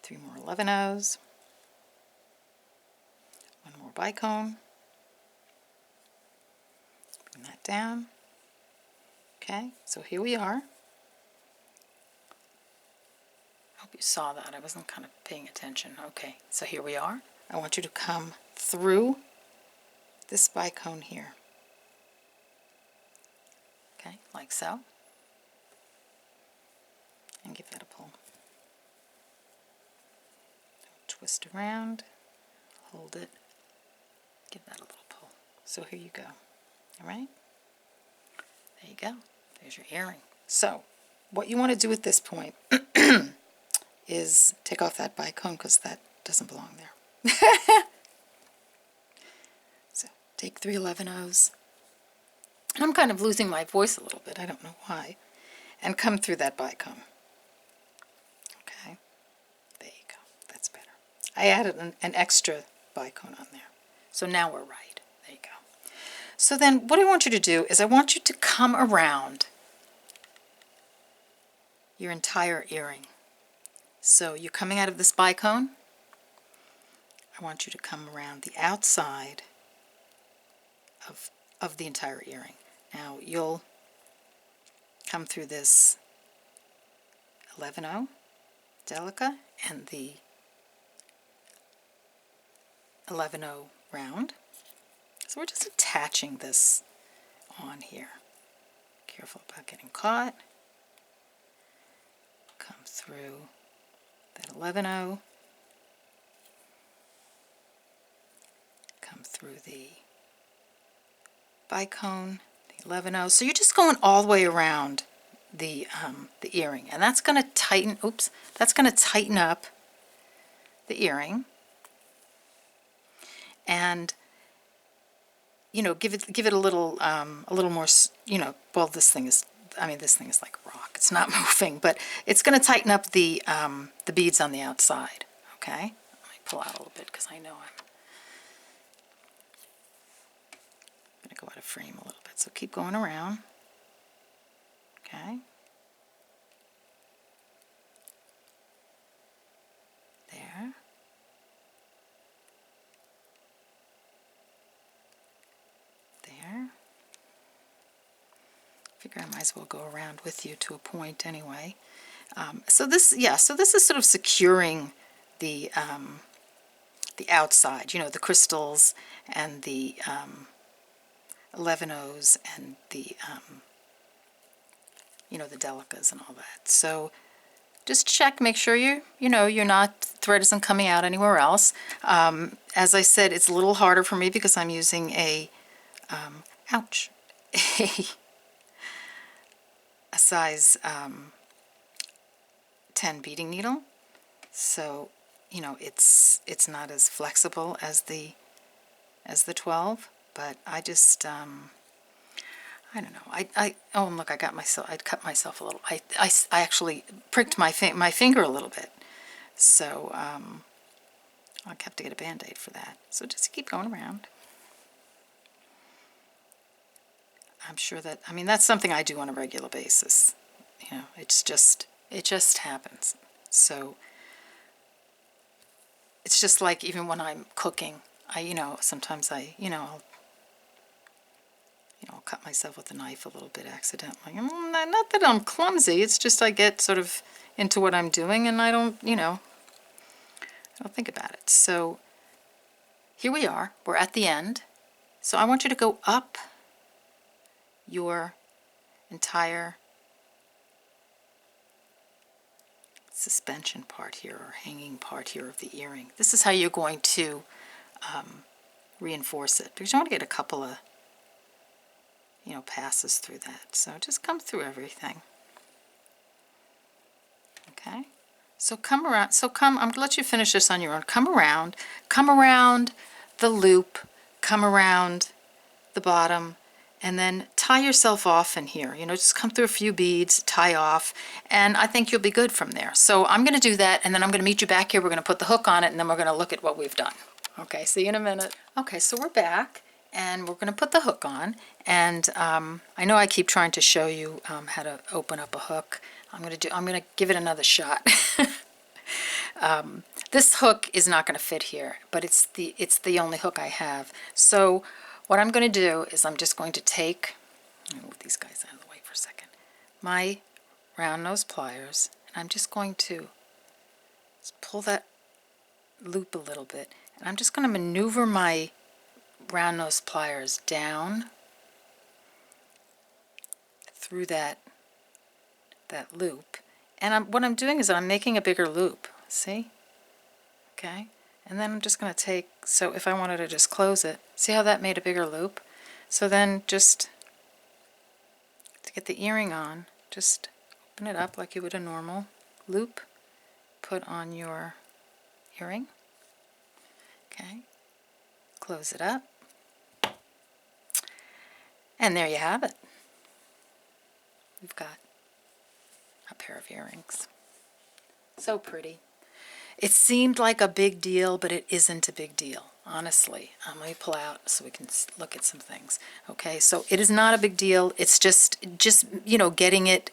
3 more 11-ohs. 1 more Bicone. Bring that down. Okay, so here we are. I hope you saw that. I wasn't kind of paying attention. Okay, so here we are. I want you to come through this Bicone here. Okay, like so. And give that a pull. Twist around, hold it, give that a little pull. So here you go. All right? There you go. There's your earring. So what you want to do at this point is take off that Bicone because that doesn't belong there. So take 3 11-ohs. And I'm kind of losing my voice a little bit. I don't know why. And come through that Bicone. Okay. There you go. That's better. I added an extra Bicone on there. So now we're right. There you go. So then what I want you to do is I want you to come around your entire earring. So you're coming out of this bicone. I want you to come around the outside of the entire earring. Now you'll come through this 11-0 Delica and the 11-0 round. So we're just attaching this on here. Careful about getting caught. Come through that 11-0. Come through the bicone, the 11-0. So you're just going all the way around the earring, and that's going to tighten. Oops, that's going to tighten up the earring, and you know, give it a little more. You know, well, this thing is like a rock. It's not moving, but it's going to tighten up the beads on the outside. Okay, let me pull out a little bit because I know I'm going to go out of frame a little bit. So keep going around. Okay. There. There. Figure I might as well go around with you to a point anyway. So this is sort of securing the outside, you know, the crystals and the 11-0s and the you know, the Delicas and all that. So just check, make sure you're not, thread isn't coming out anywhere else. As I said, it's a little harder for me because I'm using a ouch, a size 10 beading needle. So, you know, it's not as flexible as the 12, but I just I don't know. Oh, and look, I cut myself a little. I actually pricked my finger a little bit. So I'll have to get a Band-Aid for that. So just keep going around. I'm sure that, I mean, that's something I do on a regular basis. You know, it just happens. So it's just like even when I'm cooking, sometimes I'll cut myself with a knife a little bit accidentally. Not that I'm clumsy, it's just I get sort of into what I'm doing and I don't think about it. So here we are, we're at the end. So I want you to go up your entire suspension part here, or hanging part here of the earring. This is how you're going to reinforce it, because you want to get a couple of passes through that. So just come through everything. Okay, so come around. I'm going to let you finish this on your own. Come around the loop, come around the bottom, and then tie yourself off in here. Just come through a few beads, tie off, and I think you'll be good from there. So I'm going to do that, and then I'm going to meet you back here. We're going to put the hook on it, and then we're going to look at what we've done. Okay, see you in a minute. Okay, so we're back, and we're going to put the hook on, and I know I keep trying to show you how to open up a hook. I'm going to give it another shot. This hook is not going to fit here, but it's the only hook I have. So what I'm going to do is I'm just going to take, let me move these guys out of the way for a second, my round nose pliers, and I'm just going to pull that loop a little bit, and I'm just going to maneuver my round nose pliers down through that loop, and what I'm doing is I'm making a bigger loop. See? Okay, and then I'm just going to take, so if I wanted to just close it, see how that made a bigger loop? So then just to get the earring on, just open it up like you would a normal loop, put on your earring, okay, close it up, and there you have it. We've got a pair of earrings. So pretty. It seemed like a big deal, but it isn't a big deal, honestly. Let me pull out so we can look at some things. Okay, so it is not a big deal. It's just getting it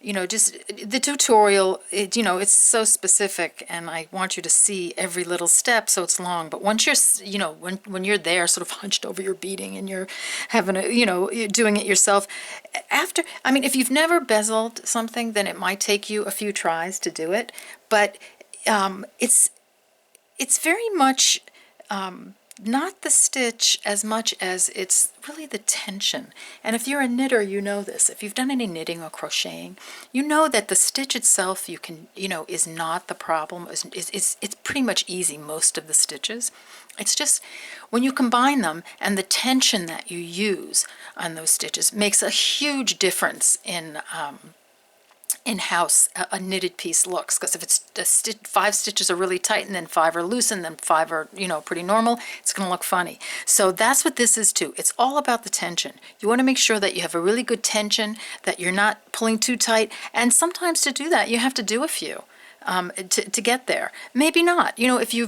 you know, just the tutorial, you know, it's so specific, and I want you to see every little step, so it's long. But once you're, you know, when you're there, sort of hunched over your beading, and you're having a, you know, you're doing it yourself, after, I mean, if you've never bezeled something, then it might take you a few tries to do it. But it's very much not the stitch as much as it's really the tension. And if you're a knitter, you know this. If you've done any knitting or crocheting, you know that the stitch itself, you can, you know, is not the problem. It's pretty much easy, most of the stitches. It's just when you combine them, and the tension that you use on those stitches makes a huge difference in how a knitted piece looks. Because if it's 5 stitches are really tight, and then 5 are loose, and then 5 are, you know, pretty normal, it's going to look funny. So that's what this is too. It's all about the tension. You want to make sure that you have a really good tension, that you're not pulling too tight, and sometimes to do that you have to do a few to get there. Maybe not. You know, if you're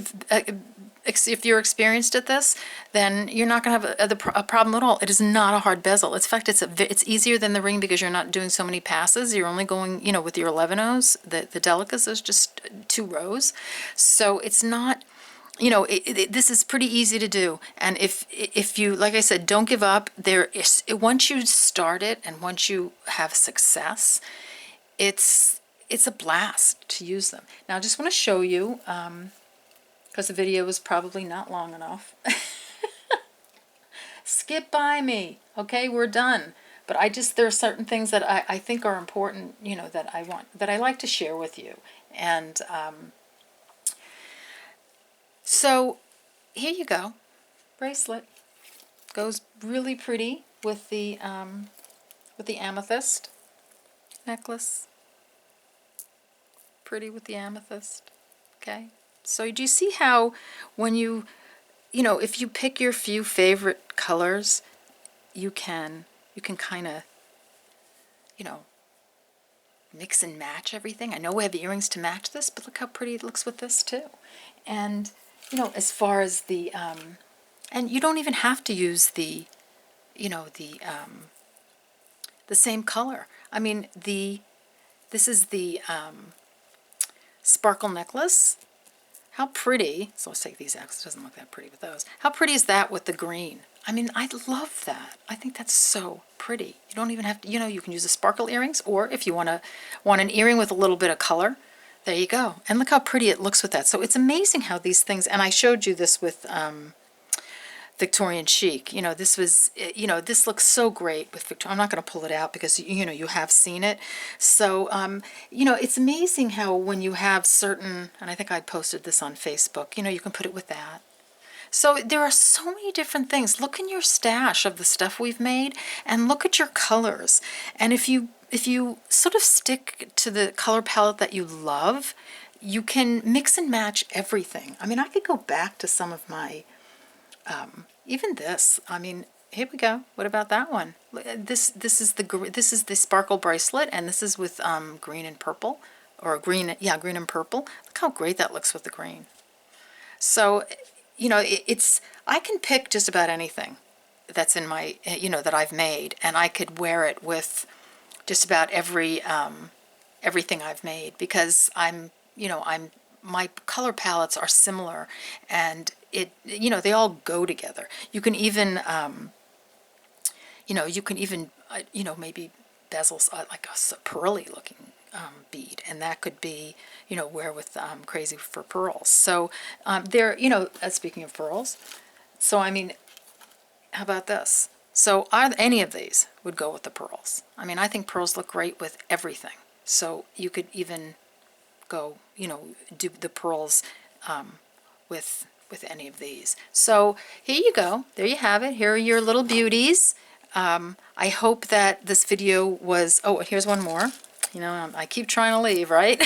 experienced at this, then you're not going to have a problem at all. It is not a hard bezel. In fact, it's easier than the ring, because you're not doing so many passes. You're only going, you know, with your 11-ohs, the Delicas, is just 2 rows. So it's not, you know, this is pretty easy to do. And if you, like I said, don't give up. Once you start it, and once you have success, it's a blast to use them. Now I just want to show you, because the video was probably not long enough. Skip by me. Okay, we're done. But there are certain things that I think are important, you know, that I like to share with you. And so here you go. Bracelet. Goes really pretty with the amethyst necklace. Pretty with the amethyst. Okay. So do you see how when you know, if you pick your few favorite colors, you can kind of, you know, mix and match everything. I know we have earrings to match this, but look how pretty it looks with this too. And, you know, as far as the, and you don't even have to use the, you know, the same color. I mean, this is the sparkle necklace. How pretty, so let's take these out because it doesn't look that pretty with those. How pretty is that with the green? I mean, I love that. I think that's so pretty. You don't even have to, you know, you can use the sparkle earrings, or if you want an earring with a little bit of color, there you go. And look how pretty it looks with that. So it's amazing how these things, and I showed you this with Victorian chic. You know, this was, you know, this looks so great with Victorian. I'm not going to pull it out because, you know, you have seen it. So, you know, it's amazing how when you have certain, and I think I posted this on Facebook, you know, you can put it with that. So there are so many different things. Look in your stash of the stuff we've made, and look at your colors. And if you sort of stick to the color palette that you love, you can mix and match everything. I mean, I could go back to some of my even this. I mean, here we go. What about that one? This is the sparkle bracelet, and this is with green and purple, or green, yeah, green and purple. Look how great that looks with the green. So, you know, I can pick just about anything that's in my, you know, that I've made, and I could wear it with just about everything I've made, because my color palettes are similar, and you know, they all go together. You can even, you know, maybe bezels like a pearly looking bead, and that could be, you know, wear with Crazy for Pearls. So there, you know, speaking of pearls, so I mean, how about this? So any of these would go with the pearls. I mean, I think pearls look great with everything. So you could even go, you know, do the pearls with any of these. So here you go. There you have it. Here are your little beauties. I hope that this video was, oh, here's one more. You know, I keep trying to leave, right?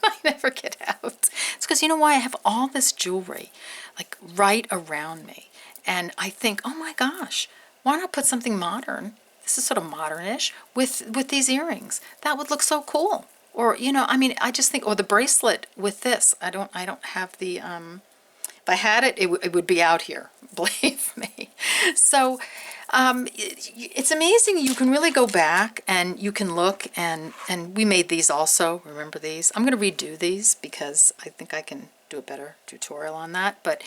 I never get out. It's because, you know why? I have all this jewelry, like, right around me. And I think, oh my gosh, why not put something modern? This is sort of modernish with these earrings. That would look so cool. Or, you know, I mean, I just think, or the bracelet with this. I don't have the, if I had it, it would be out here, believe me. So, It's amazing. You can really go back and you can look, and we made these also. Remember these? I'm going to redo these because I think I can do a better tutorial on that. But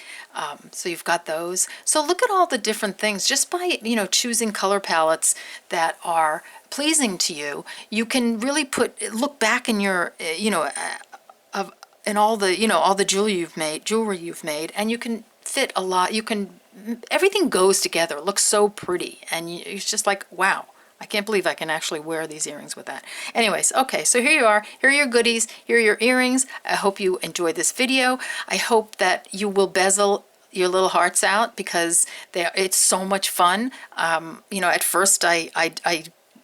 so you've got those. So look at all the different things. Just by, you know, choosing color palettes that are pleasing to you, you can really look back in your, you know, and all the, you know, all the jewelry you've made, and you can fit a lot. You can, everything goes together. It looks so pretty, and it's just like, wow, I can't believe I can actually wear these earrings with that. Anyways, okay, so here you are. Here are your goodies. Here are your earrings. I hope you enjoyed this video. I hope that you will bezel your little hearts out, because it's so much fun. You know, at first I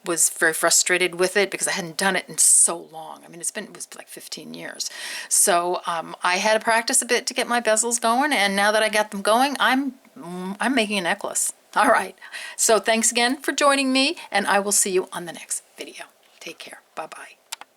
was very frustrated with it because I hadn't done it in so long. I mean, it was like 15 years. So I had to practice a bit to get my bezels going, and now that I got them going, I'm making a necklace. All right. So thanks again for joining me, and I will see you on the next video. Take care. Bye-bye.